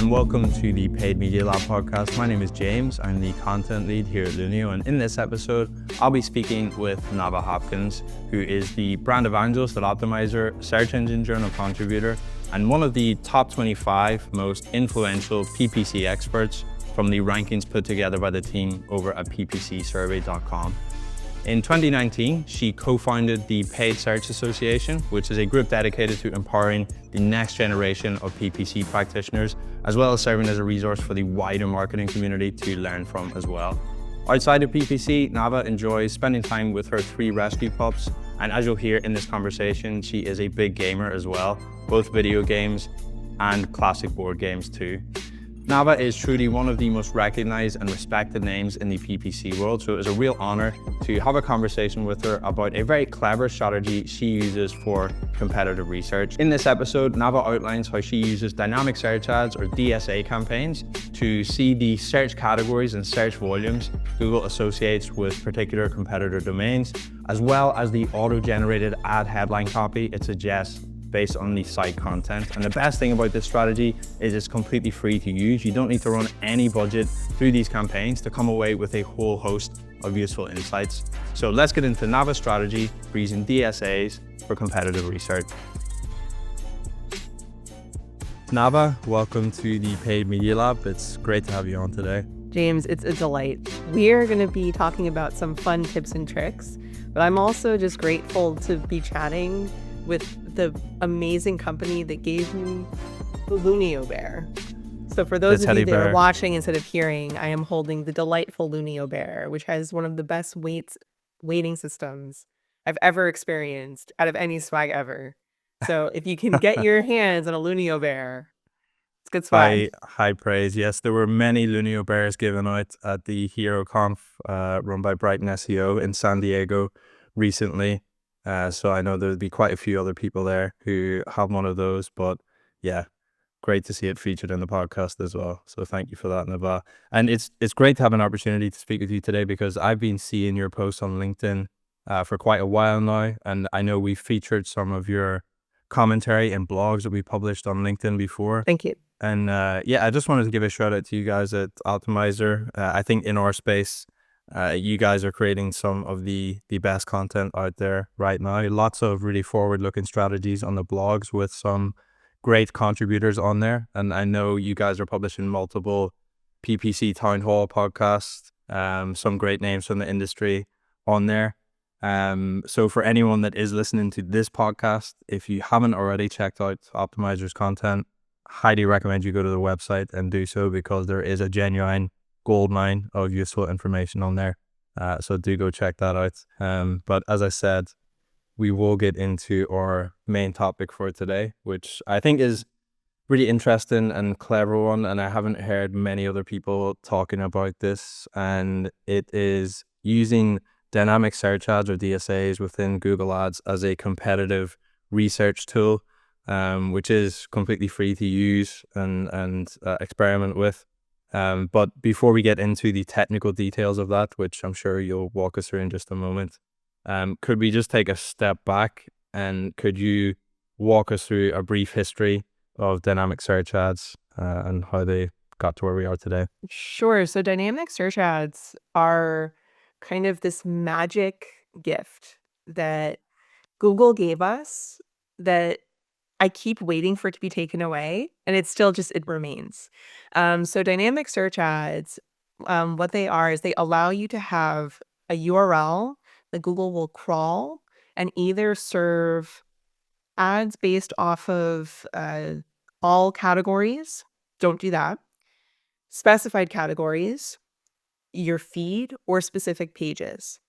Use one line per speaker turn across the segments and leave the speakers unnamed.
and welcome to the Paid Media Lab podcast. My name is James. I'm the content lead here at Lunio, and in this episode, I'll be speaking with Navah Hopkins, who is the Brand Evangelist at Optmyzr, Search Engine Journal contributor, and one of the top 25 most influential PPC experts from the rankings put together by the team over at ppcsurvey.com. In 2019, she co-founded the Paid Search Association, which is a group dedicated to empowering the next generation of PPC practitioners, as well as serving as a resource for the wider marketing community to learn from as well. Outside of PPC, Navah enjoys spending time with her 3 rescue pups, and as you'll hear in this conversation, she is a big gamer as well, both video games and classic board games too. Navah is truly one of the most recognized and respected names in the PPC world, so it was a real honor to have a conversation with her about a very clever strategy she uses for competitive research. In this episode, Navah outlines how she uses dynamic search ads or DSA campaigns to see the search categories and search volumes Google associates with particular competitor domains, as well as the auto-generated ad headline copy it suggests based on the site content. And the best thing about this strategy is it's completely free to use. You don't need to run any budget through these campaigns to come away with a whole host of useful insights. So let's get into Navah's strategy for using DSAs for competitive research. Navah, welcome to the Paid Media Lab. It's great to have you on today.
James, it's a delight. We're going to be talking about some fun tips and tricks, but I'm also just grateful to be chatting with the amazing company that gave me the Lunio bear. So for those of you that are watching instead of hearing, I am holding the delightful Lunio bear, which has one of the best weighting systems I've ever experienced out of any swag ever. So if you can get your hands on a Lunio bear, it's good swag.
High praise. Yes, there were many Lunio bears given out at the HeroConf run by Brighton SEO in San Diego recently. So I know there'll be quite a few other people there who have one of those, but yeah, great to see it featured in the podcast as well. So thank you for that, Navah. And it's great to have an opportunity to speak with you today because I've been seeing your posts on LinkedIn for quite a while now, and I know we've featured some of your commentary and blogs that we published on LinkedIn before.
Thank you.
And I just wanted to give a shout out to you guys at Optmyzr. I think in our space, you guys are creating some of the best content out there right now. Lots of really forward-looking strategies on the blogs with some great contributors on there. And I know you guys are publishing multiple PPC Town Hall podcasts, some great names from the industry on there. So for anyone that is listening to this podcast, if you haven't already checked out Optmyzr's content, highly recommend you go to the website and do so because there is a genuine goldmine of useful information on there. So do go check that out. But as I said, we will get into our main topic for today, which I think is really interesting and clever one. And I haven't heard many other people talking about this. And it is using dynamic search ads or DSAs within Google Ads as a competitive research tool, which is completely free to use and experiment with. But before we get into the technical details of that, which I'm sure you'll walk us through in just a moment, could we just take a step back and could you walk us through a brief history of dynamic search ads and how they got to where we are today?
Sure. So dynamic search ads are kind of this magic gift that Google gave us that I keep waiting for it to be taken away, and it's still just, it remains. So dynamic search ads, what they are is they allow you to have a URL that Google will crawl and either serve ads based off of all categories, don't do that, specified categories, your feed, or specific pages.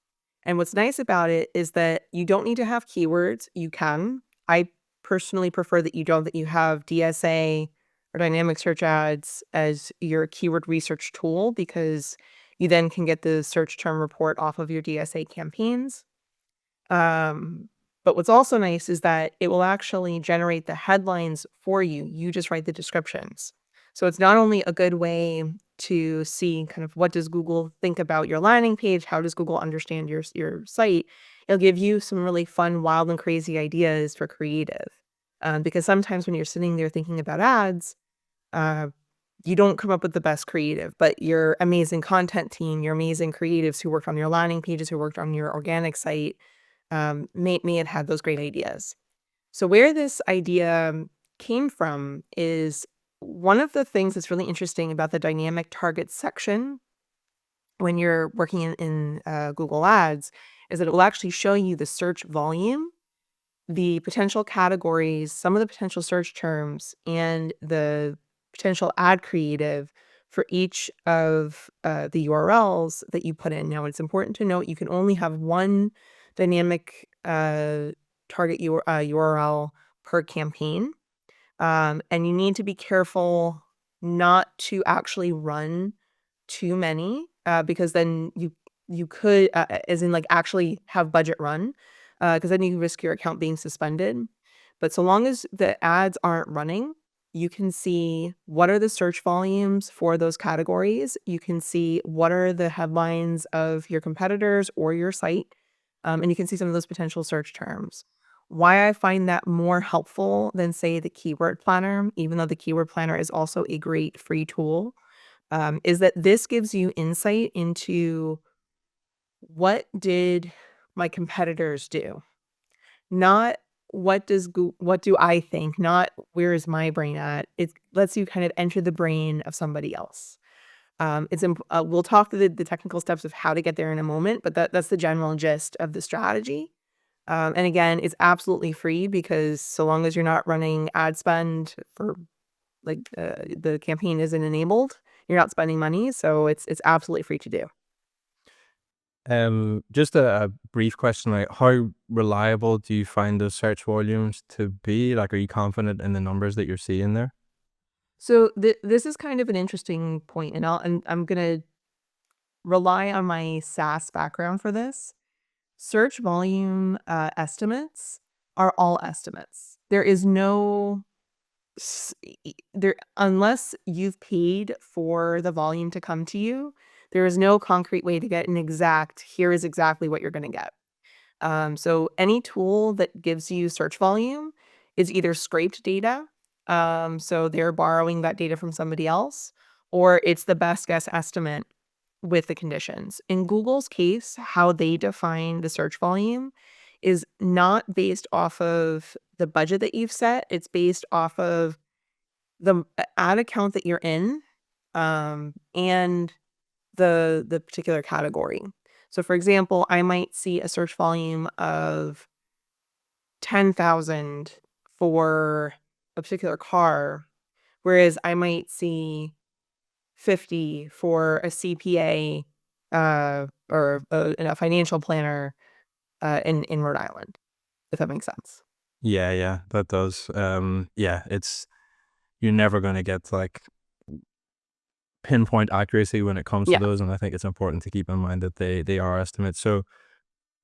And what's nice about it is that you don't need to have keywords. You can. I personally prefer that you have DSA or dynamic search ads as your keyword research tool because you then can get the search term report off of your DSA campaigns. But what's also nice is that it will actually generate the headlines for you. You just write the descriptions. So it's not only a good way to see kind of what does Google think about your landing page, how does Google understand your site, it'll give you some really fun, wild, and crazy ideas for creative. Because sometimes when you're sitting there thinking about ads, you don't come up with the best creative, but your amazing content team, your amazing creatives who worked on your landing pages, who worked on your organic site, may have had those great ideas. So where this idea came from is one of the things that's really interesting about the dynamic target section when you're working in Google Ads is that it will actually show you the search volume, the potential categories, some of the potential search terms, and the potential ad creative for each of the URLs that you put in. Now, it's important to note you can only have one dynamic target URL per campaign. And you need to be careful not to actually run too many because then you could as in like actually have budget run because then you risk your account being suspended. But so long as the ads aren't running, you can see what are the search volumes for those categories. You can see what are the headlines of your competitors or your site. And you can see some of those potential search terms. Why I find that more helpful than, say, the keyword planner, even though the keyword planner is also a great free tool, is that this gives you insight into what did my competitors do? Not what do I think, not where is my brain at. It lets you kind of enter the brain of somebody else. We'll talk through the technical steps of how to get there in a moment, but that's the general gist of the strategy. And again, it's absolutely free because so long as you're not running ad spend for the campaign isn't enabled, you're not spending money. So it's absolutely free to do.
Just a brief question, like how reliable do you find those search volumes to be? Like, are you confident in the numbers that you're seeing there?
So this is kind of an interesting point, and I'm gonna rely on my SaaS background for this. Search volume estimates are all estimates. There is no there unless you've paid for the volume to come to you, there is no concrete way to get an exact, here is exactly what you're going to get. So any tool that gives you search volume is either scraped data, so they're borrowing that data from somebody else, or it's the best guess estimate with the conditions. In Google's case, how they define the search volume is not based off of the budget that you've set. It's based off of the ad account that you're in, and the particular category. So for example, I might see a search volume of 10,000 for a particular car, whereas I might see 50 for a CPA or a financial planner in Rhode Island, if that makes sense.
Yeah, that does. Yeah, you're never going to get like pinpoint accuracy when it comes to
Yeah.
those, and I think it's important to keep in mind that they are estimates. So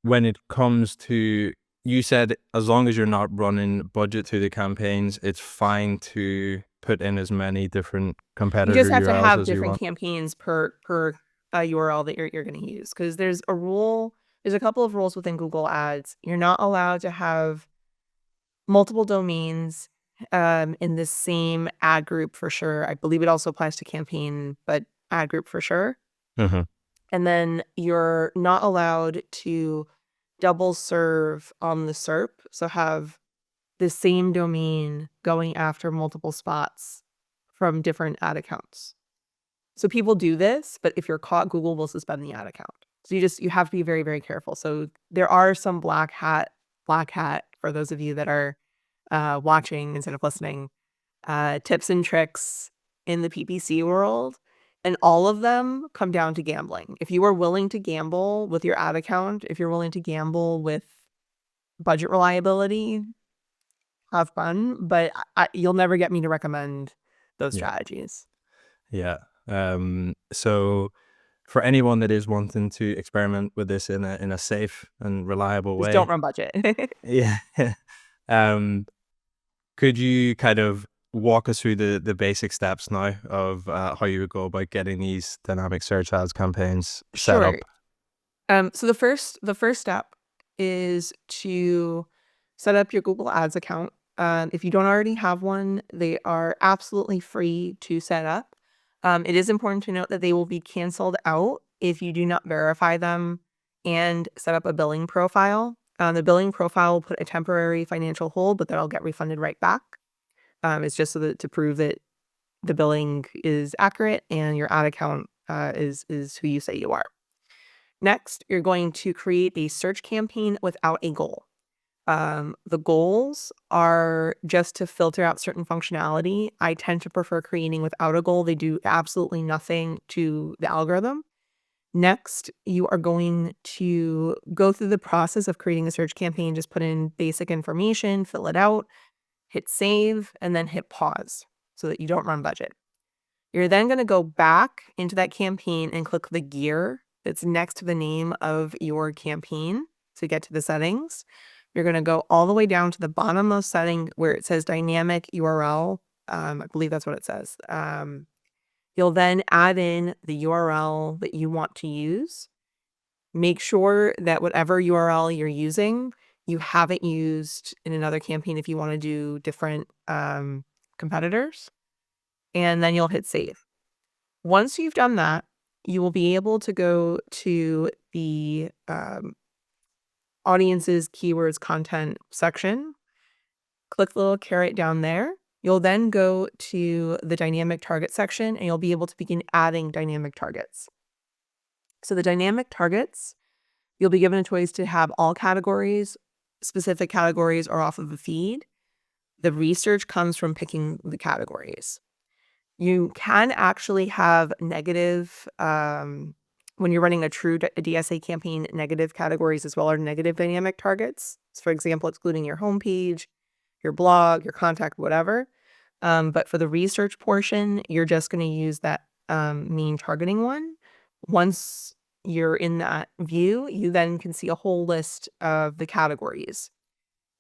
when it comes to, you said as long as you're not running budget through the campaigns, it's fine to put in as many different
You
competitor
just have to
URLs
have
as you
different
want.
campaigns per URL that you're going to use because there's a rule. There's a couple of rules within Google Ads. You're not allowed to have multiple domains in the same ad group for sure. I believe it also applies to campaign, but ad group for sure.
Mhm.
And then you're not allowed to double serve on the SERP. So have the same domain going after multiple spots from different ad accounts. So people do this, but if you're caught, Google will suspend the ad account. So you have to be very, very careful. So there are some black hat for those of you that are watching instead of listening, tips and tricks in the PPC world. And all of them come down to gambling. If you are willing to gamble with your ad account, if you're willing to gamble with budget reliability, have fun. But you'll never get me to recommend those
Yeah.
strategies.
Yeah. So for anyone that is wanting to experiment with this in a safe and reliable
Just don't
way,
run budget.
yeah. Could you kind of walk us through the basic steps now of how you would go about getting these dynamic search ads campaigns set
Sure.
up?
So the first step is to set up your Google Ads account. If you don't already have one, they are absolutely free to set up. It is important to note that they will be canceled out if you do not verify them and set up a billing profile. The billing profile will put a temporary financial hold, but that'll get refunded right back. It's just so that to prove that the billing is accurate and your ad account is who you say you are. Next, you're going to create a search campaign without a goal. The goals are just to filter out certain functionality. I tend to prefer creating without a goal. They do absolutely nothing to the algorithm. Next, you are going to go through the process of creating a search campaign. Just put in basic information, fill it out, hit save, and then hit pause so that you don't run budget. You're then going to go back into that campaign and click the gear that's next to the name of your campaign to get to the settings. You're going to go all the way down to the bottommost setting where it says dynamic URL. I believe that's what it says. You'll then add in the URL that you want to use. Make sure that whatever URL you're using, you haven't used in another campaign if you want to do different competitors. And then you'll hit save. Once you've done that, you will be able to go to the audiences, keywords, content section. Click the little caret down there. You'll then go to the dynamic target section and you'll be able to begin adding dynamic targets. So the dynamic targets, you'll be given a choice to have all categories, specific categories, or off of a feed. The research comes from picking the categories. You can actually have negative, when you're running a true DSA campaign, negative categories as well, or negative dynamic targets. So for example, excluding your homepage, your blog, your contact, whatever. But for the research portion, you're just going to use that mean targeting one. Once you're in that view, you then can see a whole list of the categories.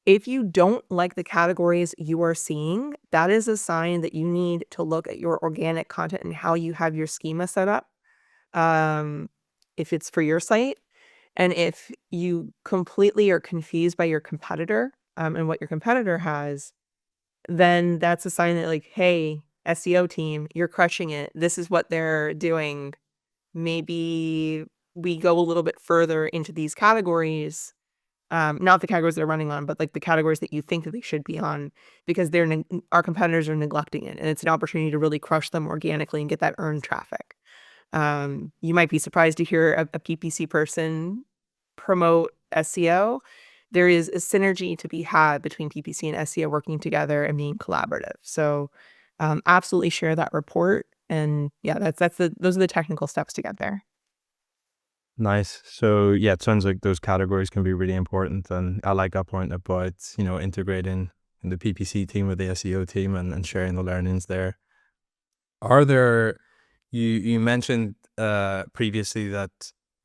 If you don't like the categories you are seeing, that is a sign that you need to look at your organic content and how you have your schema set up. If it's for your site, and if you completely are confused by your competitor and what your competitor has, then that's a sign that like, hey, SEO team, you're crushing it. This is what they're doing. Maybe we go a little bit further into these categories. Not the categories they're running on, but like the categories that you think that they should be on, because our competitors are neglecting it, and it's an opportunity to really crush them organically and get that earned traffic. You might be surprised to hear a PPC person promote SEO. There is a synergy to be had between PPC and SEO working together and being collaborative. So absolutely share that report. And yeah, those are the technical steps to get there.
Nice. So yeah, it sounds like those categories can be really important, and I like that point about integrating the PPC team with the SEO team and sharing the learnings there. Are there you mentioned previously that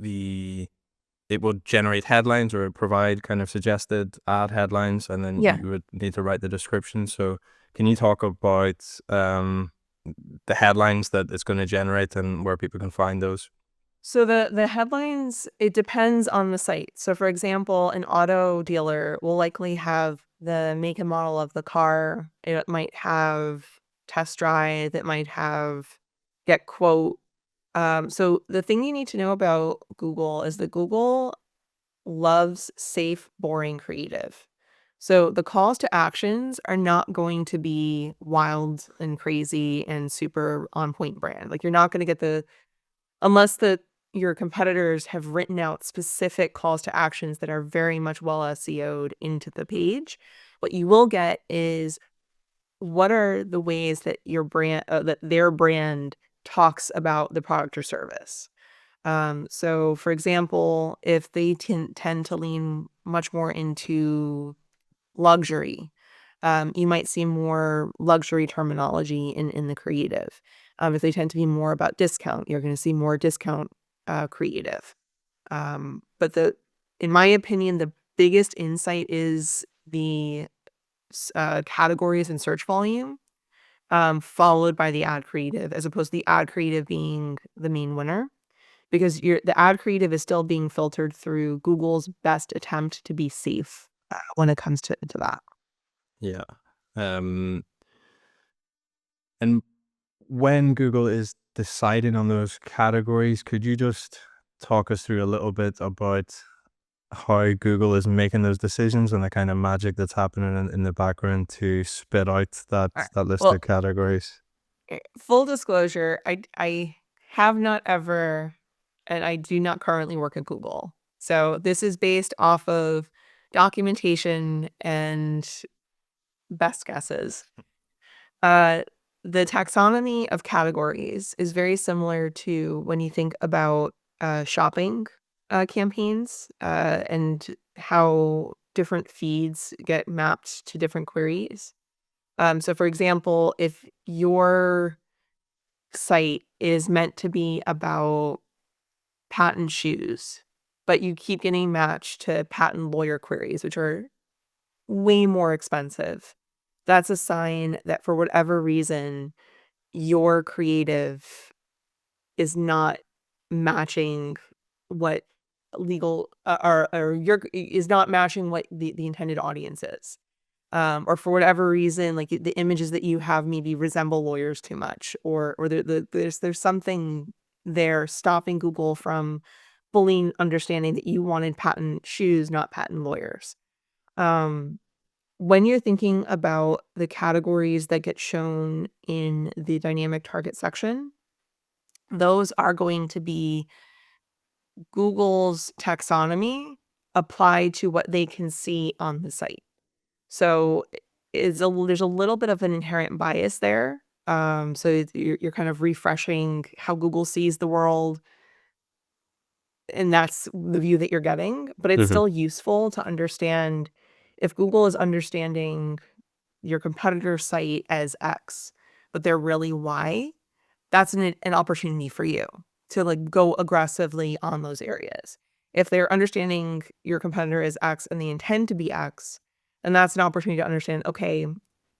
it would generate headlines or provide kind of suggested ad headlines, and then you would need to write the description. So can you talk about the headlines that it's going to generate and where people can find those?
So the headlines, it depends on the site. So for example, an auto dealer will likely have the make and model of the car. It might have test drive. It might have get quote. So the thing you need to know about Google is that Google loves safe, boring creative. So the calls to actions are not going to be wild and crazy and super on point brand. Like you're not going to get unless your competitors have written out specific calls to actions that are very much well SEO'd into the page. What you will get is what are the ways that that their brand talks about the product or service. So for example, if they tend to lean much more into luxury, you might see more luxury terminology in the creative. If they tend to be more about discount, you're going to see more discount creative. But in my opinion, the biggest insight is the categories and search volume, followed by the ad creative, as opposed to the ad creative being the main winner, because the ad creative is still being filtered through Google's best attempt to be safe when it comes to that.
Yeah. And when Google is deciding on those categories, could you just talk us through a little bit about how Google is making those decisions and the kind of magic that's happening in the background to spit out that
All right.
list
Well,
of categories?
full disclosure, I have not ever, and I do not currently work at Google. So this is based off of documentation and best guesses. The taxonomy of categories is very similar to when you think about shopping campaigns and how different feeds get mapped to different queries. So for example, if your site is meant to be about patent shoes, but you keep getting matched to patent lawyer queries, which are way more expensive, that's a sign that for whatever reason, your creative is not matching what legal or your is not matching what the intended audience is. Or for whatever reason, like the images that you have maybe resemble lawyers too much, or there's something there stopping Google from fully understanding that you wanted patent shoes, not patent lawyers. Um, when you're thinking about the categories that get shown in the dynamic target section, those are going to be Google's taxonomy applied to what they can see on the site. So there's a little bit of an inherent bias there. So you're kind of refreshing how Google sees the world, and that's the view that you're getting. But it's
Mhm.
still useful to understand if Google is understanding your competitor's site as X, but they're really Y. That's an opportunity for you to like go aggressively on those areas. If they're understanding your competitor is X and they intend to be X, then that's an opportunity to understand, okay,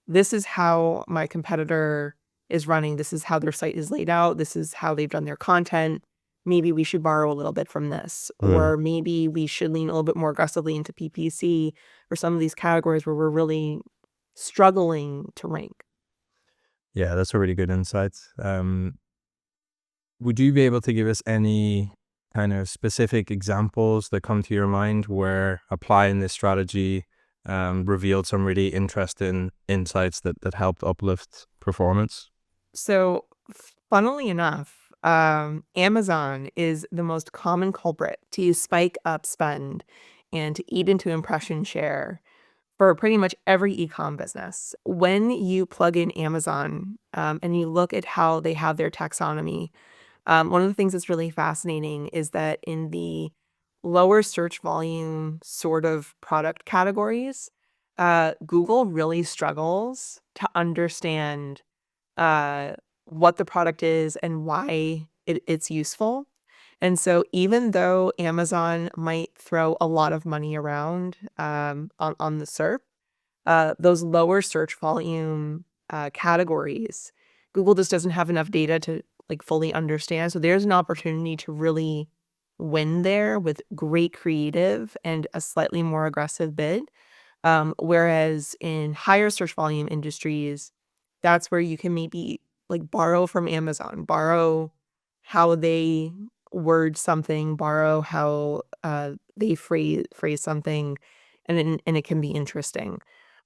this is how my competitor is running. This is how their site is laid out. This is how they've done their content. Maybe we should borrow a little bit from this,
Mm.
or maybe we should lean a little bit more aggressively into PPC or some of these categories where we're really struggling to rank.
Yeah, that's a really good insight. Would you be able to give us any kind of specific examples that come to your mind where applying this strategy revealed some really interesting insights that helped uplift performance?
So, funnily enough, Amazon is the most common culprit to spike up spend and to eat into impression share for pretty much every e-com business. When you plug in Amazon and you look at how they have their taxonomy, one of the things that's really fascinating is that in the lower search volume sort of product categories, Google really struggles to understand uh, what the product is and why it's useful. And so even though Amazon might throw a lot of money around on the SERP, those lower search volume categories, Google just doesn't have enough data to like fully understand. So there's an opportunity to really win there with great creative and a slightly more aggressive bid. Whereas in higher search volume industries, that's where you can maybe like borrow from Amazon, borrow how they word something, borrow how they phrase something, and it can be interesting.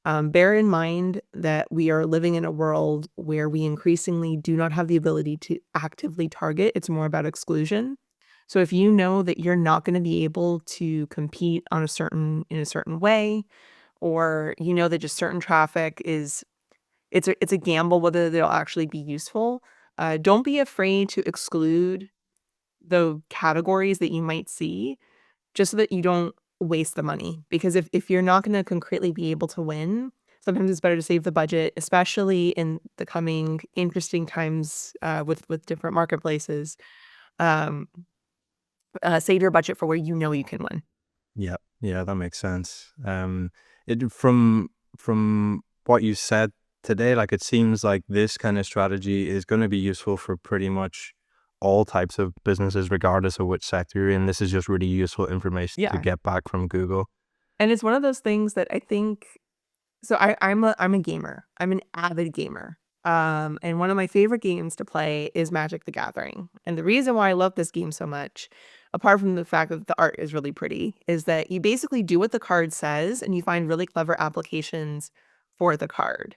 Bear in mind that we are living in a world where we increasingly do not have the ability to actively target. It's more about exclusion. So if you know that you're not going to be able to compete on in a certain way, or you know that just certain traffic is it's a gamble whether they'll actually be useful, don't be afraid to exclude the categories that you might see just so that you don't waste the money. Because if you're not going to concretely be able to win, sometimes it's better to save the budget, especially in the coming interesting times with different marketplaces. Um, Save your budget for where you know you can win.
Yeah, yeah, that makes sense. It from what you said today, like it seems like this kind of strategy is going to be useful for pretty much all types of businesses, regardless of which sector you're in. This is just really useful information to
Yeah.
get back from Google.
And it's one of those things that I think so I'm a gamer. I'm an avid gamer. And one of my favorite games to play is Magic the Gathering. And the reason why I love this game so much, apart from the fact that the art is really pretty, is that you basically do what the card says and you find really clever applications for the card.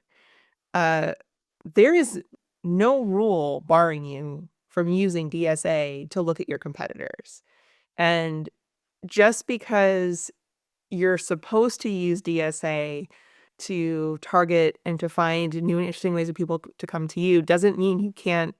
There is no rule barring you from using DSA to look at your competitors. And just because you're supposed to use DSA to target and to find new and interesting ways of people to come to you doesn't mean you can't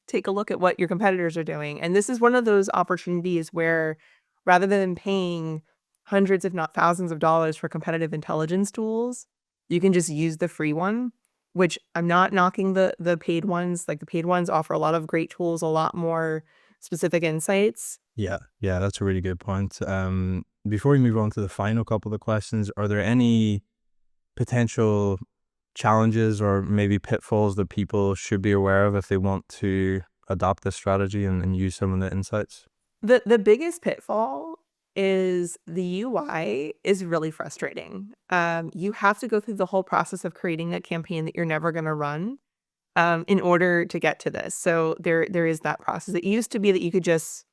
take a look at what your competitors are doing. And this is one of those opportunities where rather than paying hundreds, if not thousands of dollars for competitive intelligence tools, you can just use the free one, which I'm not knocking the paid ones. Like the paid ones offer a lot of great tools, a lot more specific insights.
Yeah, that's a really good point. Before we move on to the final couple of questions, are there any potential challenges or maybe pitfalls that people should be aware of if they want to adopt this strategy and use some of the insights?
The biggest pitfall is the UI is really frustrating. You have to go through the whole process of creating a campaign that you're never going to run in order to get to this. So there is that process. It used to be that you could just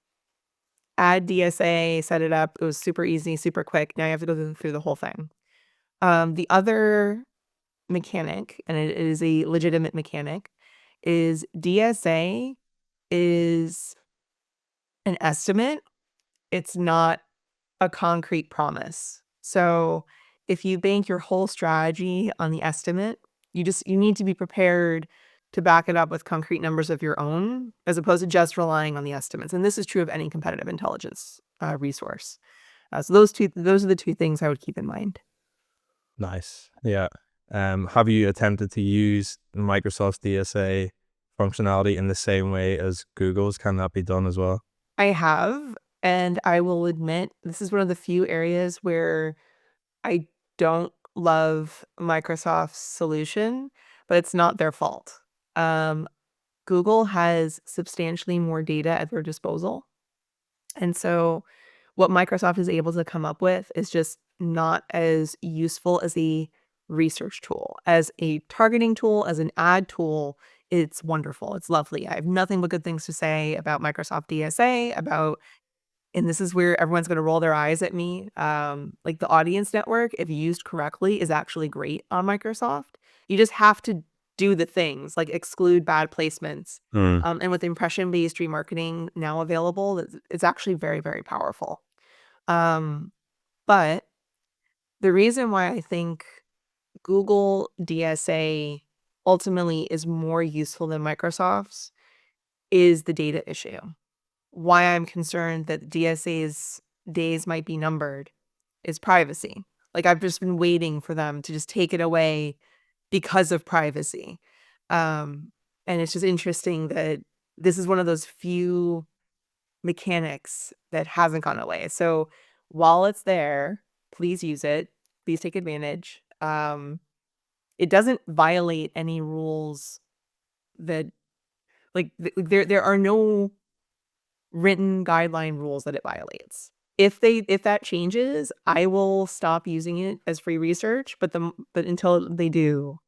add DSA, set it up. It was super easy, super quick. Now you have to go through the whole thing. The other mechanic, and it is a legitimate mechanic, is DSA is an estimate. It's not a concrete promise. So if you bank your whole strategy on the estimate, you need to be prepared to back it up with concrete numbers of your own, as opposed to just relying on the estimates. And this is true of any competitive intelligence resource. So those are the two things I would keep in mind.
Nice. Yeah. Have you attempted to use Microsoft's DSA functionality in the same way as Google's? Can that be done as well?
I have, and I will admit this is one of the few areas where I don't love Microsoft's solution, but it's not their fault. Google has substantially more data at their disposal. And so what Microsoft is able to come up with is just not as useful as a research tool. As a targeting tool, as an ad tool, it's wonderful. It's lovely. I have nothing but good things to say about Microsoft DSA, and this is where everyone's going to roll their eyes at me. Like the audience network, if used correctly, is actually great on Microsoft. You just have to do the things like exclude bad placements. And with impression-based remarketing now available, it's actually very, very powerful. But the reason why I think Google DSA ultimately is more useful than Microsoft's is the data issue. Why I'm concerned that DSA's days might be numbered is privacy. Like I've just been waiting for them to just take it away because of privacy. And it's just interesting that this is one of those few mechanics that hasn't gone away. So while it's there, please use it. Please take advantage. It doesn't violate any rules that like there are no written guideline rules that it violates. If that changes, I will stop using it as free research, but until they do,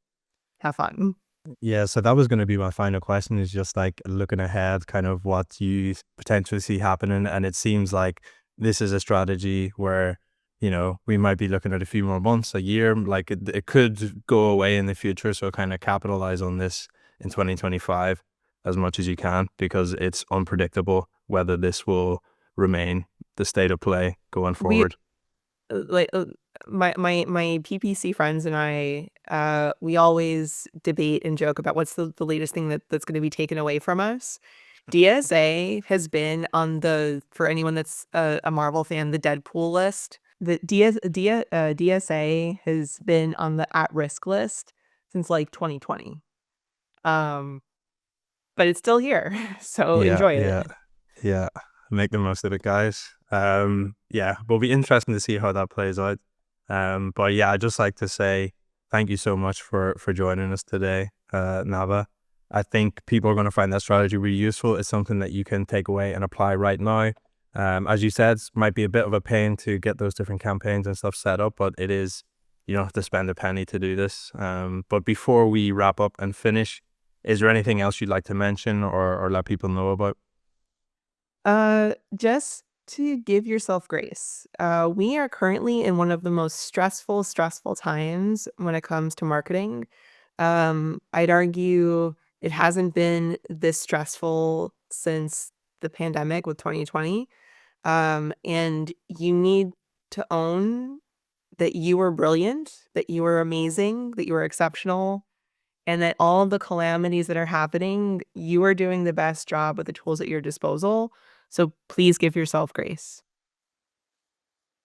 have fun.
Yeah, so that was going to be my final question, is just like looking ahead, kind of what you potentially see happening. And it seems like this is a strategy where, we might be looking at a few more months, a year, like it could go away in the future. So kind of capitalize on this in 2025 as much as you can, because it's unpredictable whether this will remain the state of play going forward.
My PPC friends and I, we always debate and joke about what's the latest thing that's going to be taken away from us. DSA has been on for anyone that's a Marvel fan, the Deadpool list. The DSA has been on the at-risk list since like 2020. But it's still here, so enjoy it.
Yeah. Make the most of it, guys. It'll be interesting to see how that plays out. But yeah, I'd just like to say thank you so much for joining us today, Navah. I think people are going to find that strategy really useful. It's something that you can take away and apply right now. As you said, it might be a bit of a pain to get those different campaigns and stuff set up, but it is you don't have to spend a penny to do this. But before we wrap up and finish, is there anything else you'd like to mention or let people know about?
Just to give yourself grace. We are currently in one of the most stressful times when it comes to marketing. I'd argue it hasn't been this stressful since the pandemic with 2020. And you need to own that you were brilliant, that you were amazing, that you were exceptional, and that all of the calamities that are happening, you are doing the best job with the tools at your disposal. So please give yourself grace.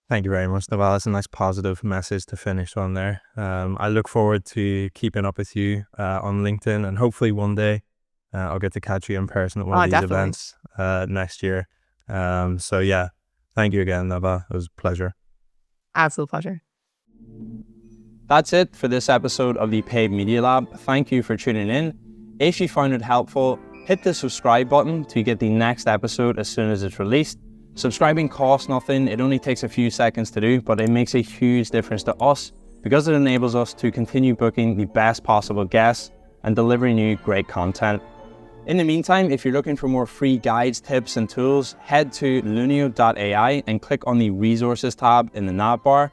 Thank you very much, Navah. That's a nice positive message to finish on there. I look forward to keeping up with you on LinkedIn, and hopefully one day I'll get to catch you in person at one of these
Definitely.
events next year. So yeah, thank you again, Navah. It was a pleasure.
Absolute pleasure.
That's it for this episode of the Paid Media Lab. Thank you for tuning in. If you found it helpful, hit the subscribe button to get the next episode as soon as it's released. Subscribing costs nothing. It only takes a few seconds to do, but it makes a huge difference to us because it enables us to continue booking the best possible guests and delivering you great content. In the meantime, if you're looking for more free guides, tips, and tools, head to lunio.ai and click on the resources tab in the nav bar.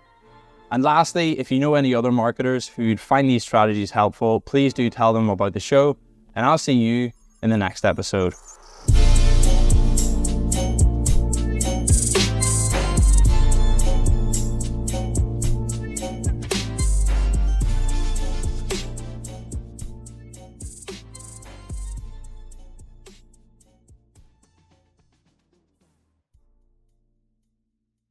And lastly, if you know any other marketers who'd find these strategies helpful, please do tell them about the show, and I'll see you in the next episode.